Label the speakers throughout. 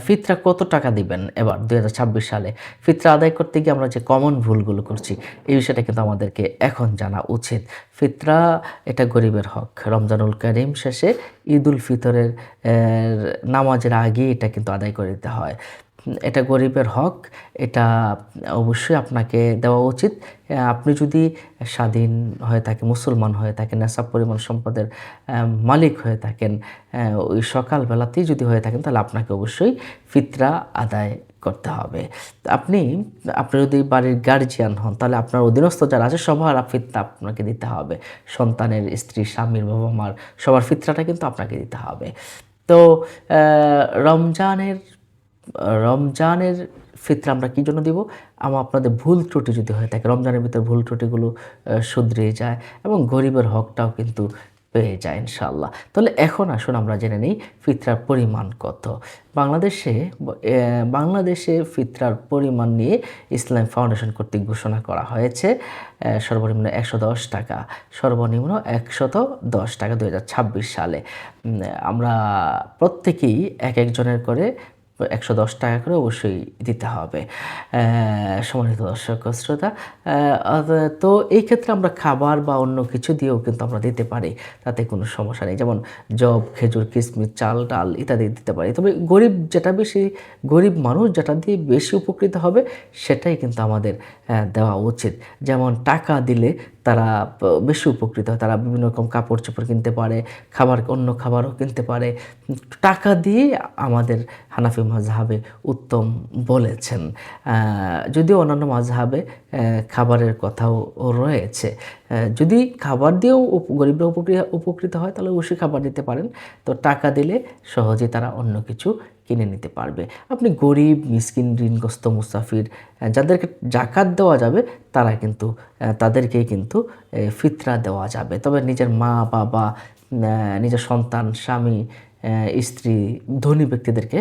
Speaker 1: ফিতরা কত টাকা দিবেন এবার ২০২৬ সালে? ফিতরা আদায় করতে গিয়ে আমরা যে কমন ভুলগুলো করছি, এই বিষয়টা কিন্তু আমাদেরকে এখন জানা উচিত। ফিতরা এটা গরিবের হক। রমজানুল কারীম শেষে ঈদুল ফিতরের নামাজের আগে এটা কিন্তু আদায় করে দিতে হয়। এটা গরিবের হক, এটা অবশ্যই আপনাকে দেওয়া উচিত। আপনি যদি স্বাধীন হয়ে থাকেন, মুসলমান হয়ে থাকেন, নেশাব পরিমাণ সম্পদের মালিক হয়ে থাকেন, ওই সকালবেলাতেই যদি হয়ে থাকেন, তাহলে আপনাকে অবশ্যই ফিতরা আদায় করতে হবে। আপনি আপনি যদি বাড়ির গার্জিয়ান হন, তাহলে আপনার অধীনস্থ যারা আছে সবার ফিতরা আপনাকে দিতে হবে। সন্তানের, স্ত্রী, স্বামীর, বাবা-মার সবার ফিতরাটা কিন্তু আপনাকে দিতে হবে। তো রমজানের রমজানের ফিতরা আমরা কী জন্য দিব? আপনাদের ভুল ত্রুটি যদি হয়ে থাকে, রমজানের ভিতর ভুল ত্রুটিগুলো শুধরে যায় এবং গরিবের হকটাও কিন্তু পেয়ে যায় ইনশাআল্লাহ। তাহলে এখন আসুন আমরা জেনে নিই ফিতরার পরিমাণ কত। বাংলাদেশে ফিতরার পরিমাণ নিয়ে ইসলাম ফাউন্ডেশন কর্তৃক ঘোষণা করা হয়েছে সর্বনিম্ন ১১০ টাকা, সর্বনিম্ন ১১০ টাকা ২০২৬ সালে। আমরা প্রত্যেকেই একজনের করে ১১০ টাকা করে অবশ্যই দিতে হবে। সম্মানিত দর্শক ও শ্রোতা, তো এই ক্ষেত্রে আমরা খাবার বা অন্য কিছু দিয়েও কিন্তু আমরা দিতে পারি, তাতে কোনো সমস্যা নেই। যেমন যব, খেজুর, কিশমিশ, চাল, ডাল ইত্যাদি দিতে পারি। তবে গরিব মানুষ যেটা দিয়ে বেশি উপকৃত হবে সেটাই কিন্তু আমাদের দেওয়া উচিত। যেমন টাকা দিলে তারা বেশি উপকৃত হয়, তারা বিভিন্ন রকম কাপড়-চোপড় কিনতে পারে, অন্য খাবারও কিনতে পারে। টাকা দিয়ে আমাদের হানাফি মাযহাবে উত্তম বলেছেন। যদিও অন্যান্য মাযহাবে খাবারের কথাও রয়েছে। যদি খাবার দিয়েও গরিবরা উপকৃত হয়, তাহলে অবশ্যই খাবার দিতে পারেন। তো টাকা দিলে সহজেই তারা অন্য কিছু কিনে নিতে পারবে। আপনি গরিব, মিসকিন, ঋণগ্রস্ত, মুসাফির যাদেরকে জাকাত দেওয়া যাবে তাদেরকেই কিন্তু ফিতরা দেওয়া যাবে। তবে নিজের মা, বাবা, নিজের সন্তান, স্বামী, স্ত্রী, ধনী ব্যক্তিদেরকে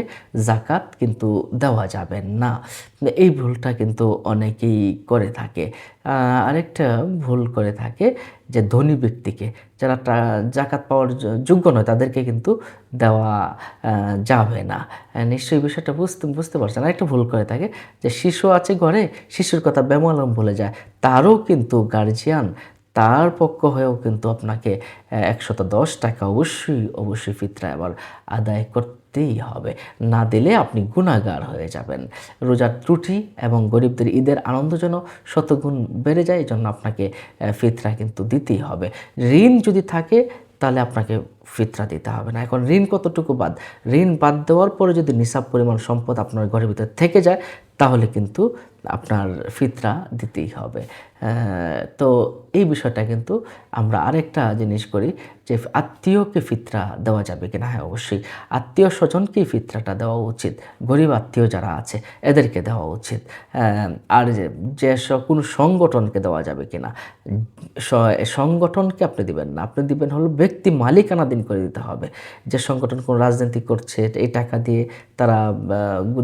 Speaker 1: জাকাত কিন্তু দেওয়া যাবে না। এই ভুলটা কিন্তু অনেকেই করে থাকে। আরেকটা ভুল করে থাকে যে ধনী ব্যক্তিকে, যারা জাকাত পাওয়ার যোগ্য নয়, তাদেরকে কিন্তু দেওয়া যাবে না। নিশ্চয়ই বিষয়টা বুঝতে পারছেন। আরেকটা ভুল করে থাকে যে শিশু আছে ঘরে, শিশুর কথা বেমালুম ভুলে যায়, তারও কিন্তু গার্জিয়ান, তার পক্ষ হয়েও কিন্তু আপনাকে ১১০ টাকা অবশ্যই ফিতরা এবার আদায় করতেই হবে। না দিলে আপনি গুনাহগার হয়ে যাবেন। রোজার ত্রুটি এবং গরিবদের ঈদের আনন্দ যেন শতগুণ বেড়ে যায়, এজন্য আপনাকে ফিতরা কিন্তু দিতেই হবে। ঋণ যদি থাকে তাহলে আপনাকে ফিতরা দিতে হবে না। এখন ঋণ কতটুকু বাদ? ঋণ বাদ দেওয়ার পরে যদি নিসাব পরিমাণ সম্পদ আপনার ঘরের ভিতরে থেকে যায়, তাহলে কিন্তু আপনার ফিতরা দিতেই হবে। তো এই বিষয়টা কিন্তু আমরা আরেকটা জিনিস করি যে আত্মীয়কে ফিতরা দেওয়া যাবে কিনা? হ্যাঁ, অবশ্যই আত্মীয় স্বজনকেই ফিতরাটা দেওয়া উচিত। গরিব আত্মীয় যারা আছে এদেরকে দেওয়া উচিত। আর কোনো সংগঠনকে দেওয়া যাবে কিনা? সংগঠনকে আপনি দিবেন না, আপনি দিবেন হলো ব্যক্তি মালিকানাধীন করে দিতে হবে। যে সংগঠন কোনো রাজনীতি করছে, এই টাকা দিয়ে তারা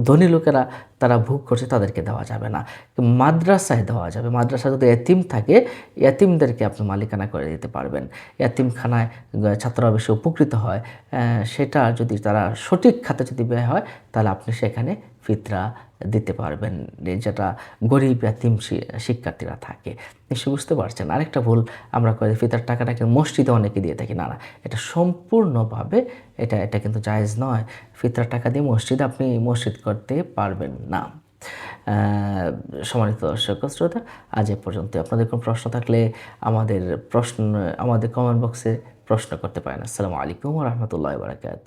Speaker 1: ধনী লোকেরা তারা ভোগ করছে, তাদেরকে দেওয়া যাবে না। মাদ্রাসায় দেওয়া যাবে। মাদ্রাসায় যদি এতিম থাকে, এতিমদেরকে আপনি মালিকানা করে দিতে পারবেন। এতিমখানায় ছাত্ররা বেশি উপকৃত হয়, সেটা যদি তারা সঠিক খাতে যদি ব্যয় হয়, তাহলে আপনি সেখানে ফিতরা দিতে পারবেন, যেটা গরিব এতিম শিক্ষার্থীরা থাকে। নিশ্চয়ই বুঝতে পারছেন। আরেকটা ভুল আমরা করে ফিতরার টাকাটাকে মসজিদে অনেকে দিয়ে থাকি। না, এটা সম্পূর্ণভাবে এটা কিন্তু জায়েজ নয়। ফিতরার টাকা দিয়ে আপনি মসজিদ করতে পারবেন না। সম্মানিত দর্শক ও শ্রোতা, আজ এ পর্যন্ত। আপনাদের কোনো প্রশ্ন থাকলে আমাদের কমেন্ট বক্সে প্রশ্ন করতে পারেন। আসসালামু আলাইকুম ওয়া রাহমাতুল্লাহি ওয়া বারাকাতুহু।